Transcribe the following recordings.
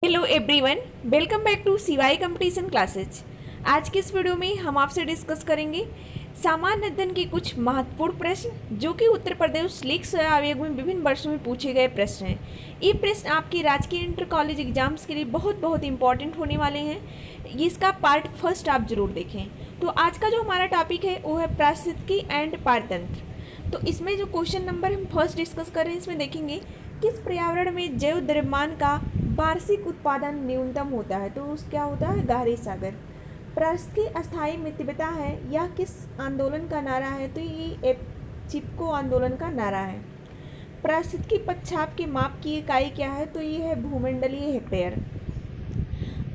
Hello everyone, welcome back to CY competition classes. आज के इस वीडियो में हम आपसे डिस्कस करेंगे सामान्य अध्ययन के कुछ महत्वपूर्ण प्रश्न जो कि उत्तर प्रदेश लीक आयोग में विभिन्न वर्षों में पूछे गए प्रश्न हैं। ये प्रश्न आपके राजकीय इंटर कॉलेज एग्जाम्स के लिए बहुत इंपॉर्टेंट होने वाले हैं। इसका पार्ट फर्स्ट आप जरूर देखें। तो आज का जो हमारा टॉपिक है वो है पारिस्थितिकी एंड पारतंत्र। तो इसमें जो क्वेश्चन नंबर हम फर्स्ट डिस्कस कर रहे हैं इसमें देखेंगे किस पर्यावरण में जैव द्रव्यमान का वार्षिक उत्पादन न्यूनतम होता है। तो उस क्या होता है, गहरे सागर। पारिस्थितिकी अस्थायी मितव्यता है, यह किस आंदोलन का नारा है। तो ये चिपको आंदोलन का नारा है। पारिस्थितिकी पदचाप के माप की इकाई क्या है। तो ये है भूमंडलीय हेक्टेयर।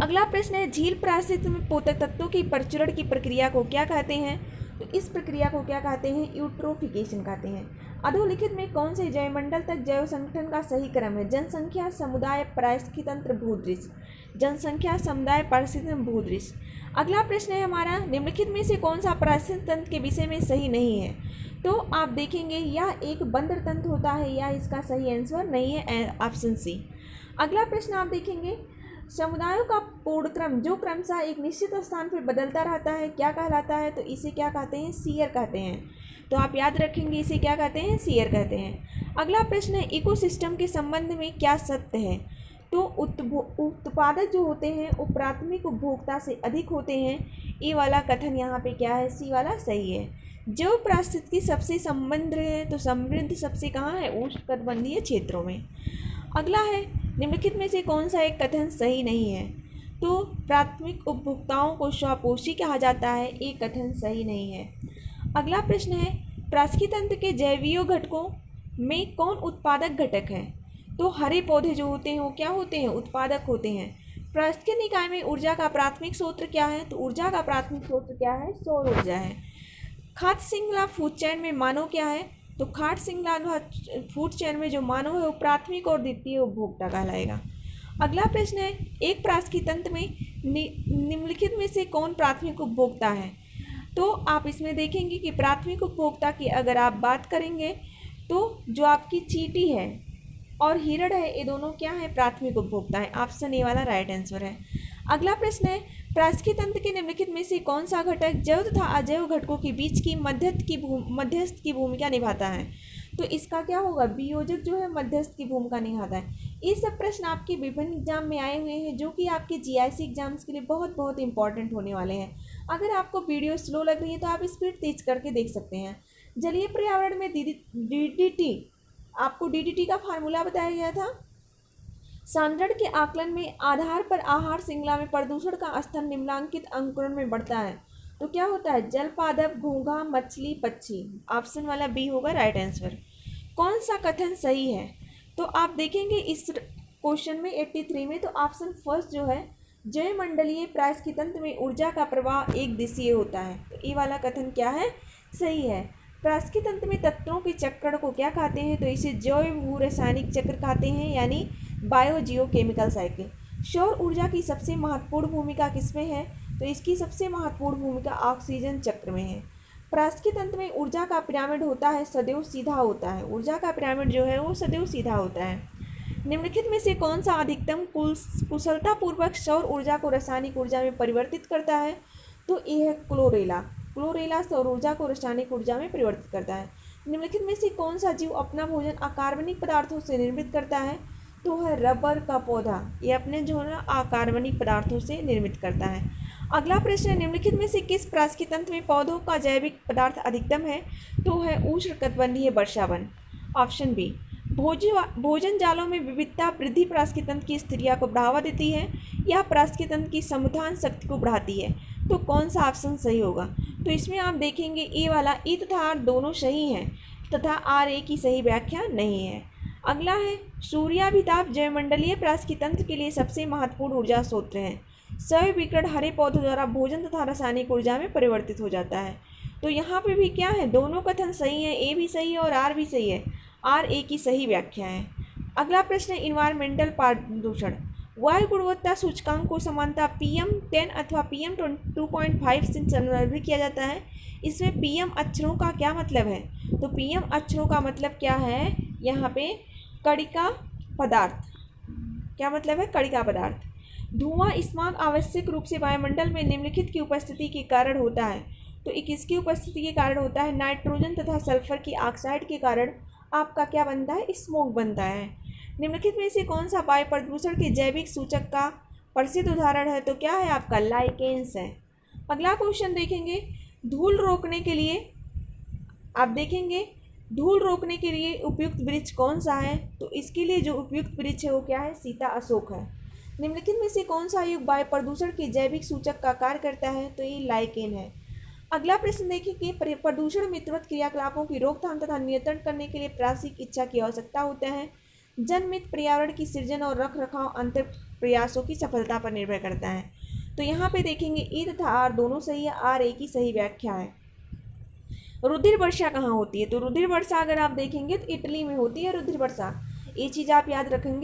अगला प्रश्न है झील पारिस्थितिकी में पोषक तत्वों की प्रचुरण की प्रक्रिया को क्या कहते हैं। तो इस प्रक्रिया को क्या कहते हैं, यूट्रोफिकेशन कहते हैं। अधोलिखित में कौन से जैवमंडल तक जैव संगठन का सही क्रम है। जनसंख्या, समुदाय, पारिस्थितिकी तंत्र, भूदृश्य। जनसंख्या, समुदाय, पारिस्थितिकी तंत्र, भूदृश्य। अगला प्रश्न है हमारा निम्नलिखित में से कौन सा पारिस्थितिकी तंत्र के विषय में सही नहीं है। तो आप देखेंगे यह एक बंदर तंत्र होता है, या इसका सही आंसर नहीं है, ऑप्शन सी। अगला प्रश्न आप देखेंगे समुदायों का पूर्णक्रम जो क्रमशः एक निश्चित स्थान पर बदलता रहता है क्या कहलाता है। तो इसे क्या कहते हैं, सीयर कहते हैं। तो आप याद रखेंगे इसे क्या कहते हैं, सीयर कहते हैं। अगला प्रश्न है इकोसिस्टम के संबंध में क्या सत्य है। तो उत्पादक जो होते हैं वो प्राथमिक उपभोक्ता से अधिक होते हैं। ये वाला कथन यहाँ पे क्या है, सी वाला सही है। जो पारिस्थितिकी सबसे संबंध है तो समृद्ध सबसे कहाँ है, उष्णकटिबंधीय क्षेत्रों में। अगला है निम्नलिखित में से कौन सा एक कथन सही नहीं है। तो प्राथमिक उपभोक्ताओं को स्वपोषी कहा जाता है, ये कथन सही नहीं है। अगला प्रश्न है पारिस्थितिकी तंत्र के जैवीय घटकों में कौन उत्पादक घटक है। तो हरे पौधे जो होते हैं वो क्या होते हैं, उत्पादक होते हैं। पारिस्थितिकी निकाय में ऊर्जा का प्राथमिक स्रोत क्या है। तो ऊर्जा का प्राथमिक स्रोत क्या है, सौर ऊर्जा है। खाद्य श्रृंखला फूड चैन में मानव क्या है। तो खाद्य श्रृंखला फूड चैन में जो मानव है वो प्राथमिक और द्वितीय उपभोक्ता कहलाएगा। अगला प्रश्न है एक पारिस्थितिकी तंत्र में निम्नलिखित में से कौन प्राथमिक उपभोक्ता है। तो आप इसमें देखेंगे कि प्राथमिक उपभोक्ता की अगर आप बात करेंगे तो जो आपकी चींटी है और हिरण है ये दोनों क्या है, प्राथमिक उपभोक्ता है। ऑप्शन ए वाला राइट आंसर है। अगला प्रश्न है पारिस्थितिकी तंत्र के निम्नलिखित में से कौन सा घटक जैव तथा अजैव घटकों के बीच की मध्यस्थ की भूमिका निभाता है। तो इसका क्या होगा, वियोजक जो है मध्यस्थ की भूमिका निभाता है। ये सब प्रश्न आपके विभिन्न एग्जाम में आए हुए हैं जो कि आपके जीआईसी एग्जाम्स के लिए बहुत इंपॉर्टेंट होने वाले हैं। अगर आपको वीडियो स्लो लग रही है तो आप स्पीड तेज करके देख सकते हैं। जलीय पर्यावरण में डीडीटी, आपको डीडीटी का फार्मूला बताया गया था। सांद्रण के आकलन में आधार पर आहार श्रृंखला में प्रदूषण का स्तर निम्नलिखित अंकुरण में बढ़ता है। तो क्या होता है, जल पादप, घोंघा, मछली, पक्षी। ऑप्शन वाला बी होगा राइट आंसर। कौन सा कथन सही है। तो आप देखेंगे इस क्वेश्चन में 83 में तो ऑप्शन फर्स्ट जो है जैवमंडलीय पारिस्थितिकी तंत्र में ऊर्जा का प्रवाह एक दिशीय होता है। तो ये वाला कथन क्या है, सही है। पारिस्थितिकी तंत्र में तत्वों के चक्र को क्या कहते हैं। तो इसे जैव भू रासायनिक चक्र कहते हैं, यानी बायो जियो केमिकल साइकिल। सौर ऊर्जा की सबसे महत्वपूर्ण भूमिका किसमें है। तो इसकी सबसे महत्वपूर्ण भूमिका ऑक्सीजन चक्र में है। पारिस्थितिकी तंत्र में ऊर्जा का पिरामिड होता है सदैव सीधा होता है। ऊर्जा का पिरामिड जो है वो सदैव सीधा होता है। निम्नलिखित में से कौन सा अधिकतम कुशलतापूर्वक सौर ऊर्जा को रासायनिक ऊर्जा में परिवर्तित करता है। तो ये है क्लोरेला सौर ऊर्जा को रासायनिक ऊर्जा में परिवर्तित करता है। निम्नलिखित में से कौन सा जीव अपना भोजन अकार्बनिक पदार्थों से निर्मित करता है। तो है रबर का पौधा, ये अपने जो है अकार्बनिक पदार्थों से निर्मित करता है। अगला प्रश्न है निम्नलिखित में से किस पारिस्थितिकी तंत्र में पौधों का जैविक पदार्थ अधिकतम है। तो है उष्णकटिबंधीय वर्षावन, ऑप्शन बी। भोजन जालों में विविधता वृद्धि पारिस्थितिकी तंत्र की स्थिरता को बढ़ावा देती है, यह पारिस्थितिकी तंत्र की समुद्धान शक्ति को बढ़ाती है। तो कौन सा ऑप्शन सही होगा। तो इसमें आप देखेंगे ए वाला, ई तथा आर दोनों सही हैं तथा आर ए की सही व्याख्या नहीं है। अगला है सूर्याभिताप जैवमंडलीय पारिस्थितिकी तंत्र के लिए सबसे महत्वपूर्ण ऊर्जा स्रोत है। सभी विकिरण हरे पौधों द्वारा भोजन तथा रासायनिक ऊर्जा में परिवर्तित हो जाता है। तो यहाँ पे भी क्या है, दोनों कथन सही है, ए भी सही है और आर भी सही है। आर ए की सही व्याख्या है। अगला प्रश्न है इन्वायरमेंटल प्रदूषण। वायु गुणवत्ता सूचकांक को सामान्यतः PM10 अथवा PM2.5 से संदर्भित किया जाता है। इसमें PM अक्षरों का क्या मतलब है। तो PM अक्षरों का मतलब क्या है, यहाँ पे कणिका पदार्थ, क्या मतलब है? कणिका पदार्थ। धुआं स्मॉग आवश्यक रूप से वायुमंडल में निम्नलिखित की उपस्थिति के कारण होता है। तो ये किसकी उपस्थिति के कारण होता है? नाइट्रोजन तथा सल्फर की ऑक्साइड के कारण आपका क्या बनता है? स्मोक बनता है। निम्नलिखित में से कौन सा वायु प्रदूषण के जैविक सूचक का प्रसिद्ध उदाहरण है? तो क्या है आपका? लाइकेन्स है। अगला क्वेश्चन देखेंगे, धूल रोकने के लिए आप देखेंगे धूल रोकने के लिए उपयुक्त वृक्ष कौन सा है? तो इसके लिए जो उपयुक्त वृक्ष है वो क्या है? सीता अशोक है। निम्नलिखित में से कौन सा युग वायु प्रदूषण के जैविक सूचक का कार्य करता है? तो ये लाइकेन है। अगला प्रश्न देखिए कि प्रदूषण मित्रवत क्रियाकलापों की रोकथाम तथा नियंत्रण करने के लिए प्रासिक इच्छा की आवश्यकता होता है। जनमित पर्यावरण की सृजन और रख रखाव अंतर प्रयासों की सफलता पर निर्भर करता है। तो यहाँ पे देखेंगे ई तथा आर दोनों सही है, आर ए की सही व्याख्या है। रुधिर वर्षा कहाँ होती है? तो रुधिर वर्षा अगर आप देखेंगे तो इटली में होती है रुधिर वर्षा। ये चीज़ आप याद रखेंगे।